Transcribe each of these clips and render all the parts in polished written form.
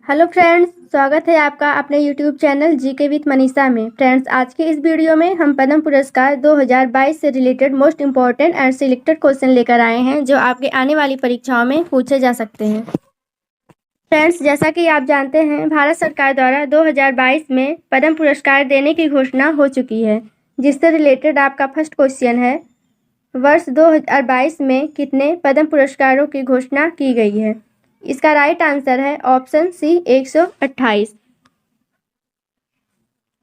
Hello friends, स्वागत है आपका अपने YouTube channel GK with Manisha में। फ्रेंड्स, आज के इस वीडियो में हम पद्म पुरस्कार 2022 से related most important and selected question लेकर आए हैं जो आपके आने वाली परीक्षाओं में पूछे जा सकते हैं। फ्रेंड्स, जैसा कि आप जानते हैं, भारत सरकार द्वारा 2022 में पद्म पुरस्कार देने की घोषणा हो चुकी है, जिससे रिलेटेड आपका फर्स्ट क्वेश्चन है, वर्ष 2022 में कितने पद्म पुरस्कारों की घोषणा की गई है। इसका राइट आंसर है ऑप्शन सी 128,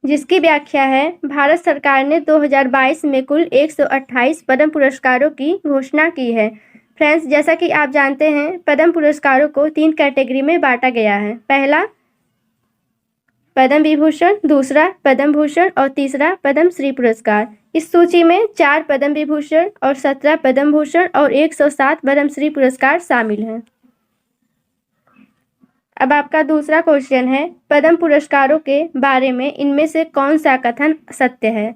जिसकी व्याख्या है भारत सरकार ने 2022 में कुल 128 पद्म पुरस्कारों की घोषणा की है। फ्रेंड्स, जैसा कि आप जानते हैं, पद्म पुरस्कारों को 3 कैटेगरी में बांटा गया है। पहला पद्म विभूषण, दूसरा पद्म भूषण और तीसरा पद्म श्री पुरस्कार। इस सूची में 4 पद्म विभूषण और 17 पद्म भूषण और 107 पद्म श्री पुरस्कार शामिल हैं। अब आपका दूसरा क्वेश्चन है, पद्म पुरस्कारों के बारे में इनमें से कौन सा कथन सत्य है।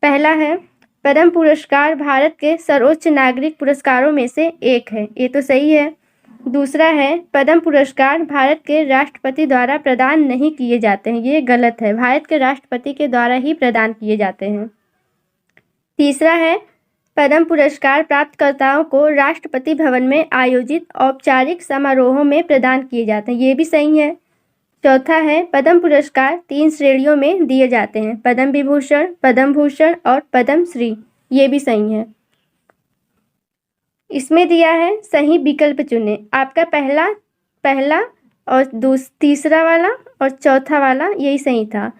पहला है, पद्म पुरस्कार भारत के सर्वोच्च नागरिक पुरस्कारों में से एक है। ये तो सही है। दूसरा है, पद्म पुरस्कार भारत के राष्ट्रपति द्वारा प्रदान नहीं किए जाते हैं। ये गलत है, भारत के राष्ट्रपति के द्वारा ही प्रदान किए जाते हैं। तीसरा है, पद्म पुरस्कार प्राप्तकर्ताओं को राष्ट्रपति भवन में आयोजित औपचारिक समारोहों में प्रदान किए जाते हैं। ये भी सही है। चौथा है, पद्म पुरस्कार 3 श्रेणियों में दिए जाते हैं, पद्म विभूषण, पद्म भूषण और पद्म श्री। ये भी सही है। इसमें दिया है सही विकल्प चुनें। आपका पहला और तीसरा वाला और चौथा वाला यही सही था,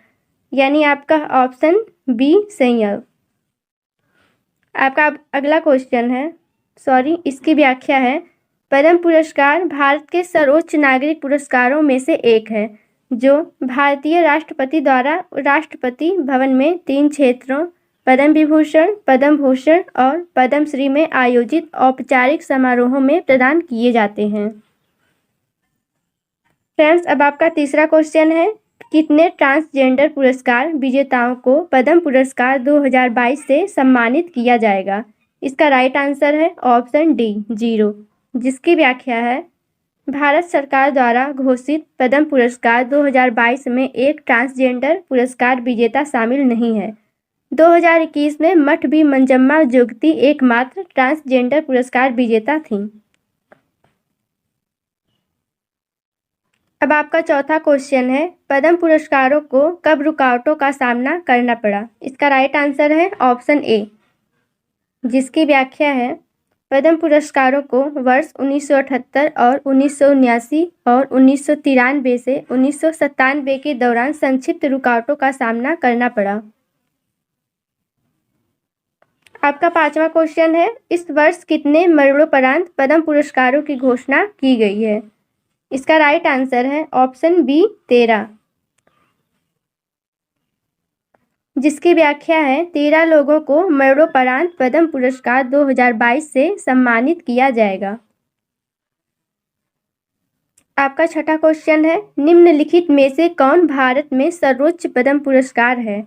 यानी आपका ऑप्शन बी सही है। आपका अगला क्वेश्चन है, इसकी व्याख्या है, पद्म पुरस्कार भारत के सर्वोच्च नागरिक पुरस्कारों में से एक है, जो भारतीय राष्ट्रपति द्वारा राष्ट्रपति भवन में 3 क्षेत्रों पद्म विभूषण, पद्म भूषण और पद्म श्री में आयोजित औपचारिक समारोहों में प्रदान किए जाते हैं। फ्रेंड्स, अब आपका तीसरा क्वेश्चन है, कितने ट्रांसजेंडर पुरस्कार विजेताओं को पद्म पुरस्कार 2022 से सम्मानित किया जाएगा। इसका राइट आंसर है ऑप्शन डी 0, जिसकी व्याख्या है, भारत सरकार द्वारा घोषित पद्म पुरस्कार 2022 में एक ट्रांसजेंडर पुरस्कार विजेता शामिल नहीं है। 2021 में मठ बी मंजम्मा जोगती एकमात्र ट्रांसजेंडर पुरस्कार विजेता थीं। अब आपका चौथा क्वेश्चन है, पद्म पुरस्कारों को कब रुकावटों का सामना करना पड़ा। इसका राइट आंसर है ऑप्शन ए, जिसकी व्याख्या है, पद्म पुरस्कारों को वर्ष 1978 और 1979 और 1993 से 1997 के दौरान संक्षिप्त रुकावटों का सामना करना पड़ा। आपका पांचवा क्वेश्चन है, इस वर्ष कितने मरणोपरांत पद्म पुरस्कारों की घोषणा की गई है। इसका राइट आंसर है ऑप्शन बी 13, जिसकी व्याख्या है, 13 लोगों को मरणोपरांत पद्म पुरस्कार 2022 से सम्मानित किया जाएगा। आपका छठा क्वेश्चन है, निम्नलिखित में से कौन भारत में सर्वोच्च पद्म पुरस्कार है।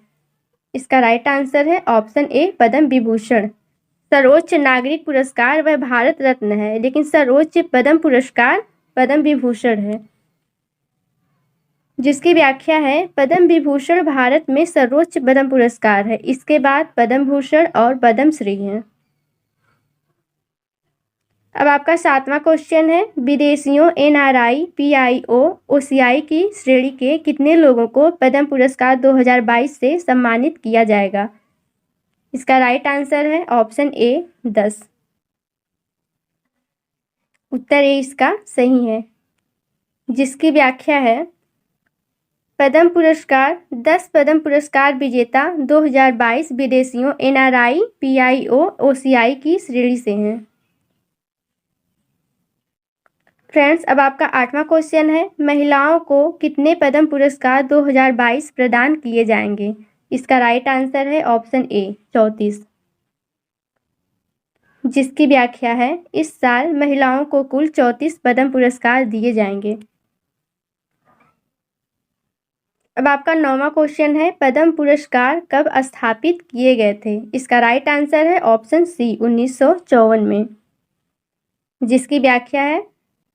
इसका राइट आंसर है ऑप्शन ए पद्म विभूषण। सर्वोच्च नागरिक पुरस्कार वह भारत रत्न है, लेकिन सर्वोच्च पद्म पुरस्कार पद्म विभूषण है, जिसकी व्याख्या है, पद्म विभूषण भारत में सर्वोच्च पद्म पुरस्कार है। इसके बाद पद्म भूषण और पद्म श्री हैं। अब आपका सातवां क्वेश्चन है, विदेशियों NRI, PIO, OCI की श्रेणी के कितने लोगों को पद्म पुरस्कार 2022 से सम्मानित किया जाएगा। इसका राइट आंसर है ऑप्शन ए 10। उत्तर ए इसका सही है, जिसकी व्याख्या है, पद्म पुरस्कार 10 पद्म पुरस्कार विजेता 2022 विदेशियों NRI, PIO, OCI की श्रेणी से हैं। फ्रेंड्स, अब आपका आठवां क्वेश्चन है, महिलाओं को कितने पद्म पुरस्कार 2022 प्रदान किए जाएंगे। इसका राइट आंसर है ऑप्शन ए 34, जिसकी व्याख्या है, इस साल महिलाओं को कुल 34 पद्म पुरस्कार दिए जाएंगे। अब आपका 9वां क्वेश्चन है, पद्म पुरस्कार कब स्थापित किए गए थे। इसका राइट आंसर है ऑप्शन सी 1954 में, जिसकी व्याख्या है,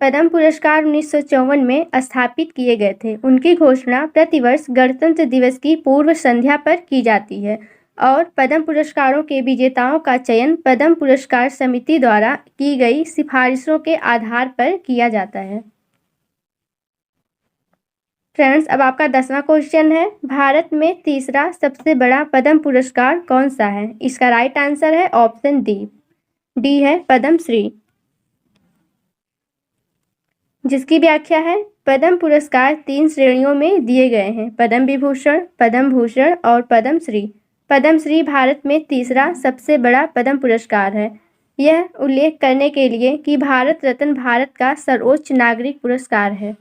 पद्म पुरस्कार 1954 में स्थापित किए गए थे। उनकी घोषणा प्रतिवर्ष गणतंत्र दिवस की पूर्व संध्या पर की जाती है और पद्म पुरस्कारों के विजेताओं का चयन पद्म पुरस्कार समिति द्वारा की गई सिफारिशों के आधार पर किया जाता है। फ्रेंड्स, अब आपका 10वां क्वेश्चन है, भारत में तीसरा सबसे बड़ा पद्म पुरस्कार कौन सा है? इसका राइट आंसर है ऑप्शन डी है पद्म श्री, जिसकी व्याख्या है पद्म पुरस्कार 3 श्रेणियों में दिए गए हैं, पद्म विभूषण, पद्म भूषण और पद्म श्री। पद्म श्री भारत में तीसरा सबसे बड़ा पद्म पुरस्कार है। यह उल्लेख करने के लिए कि भारत रत्न भारत का सर्वोच्च नागरिक पुरस्कार है।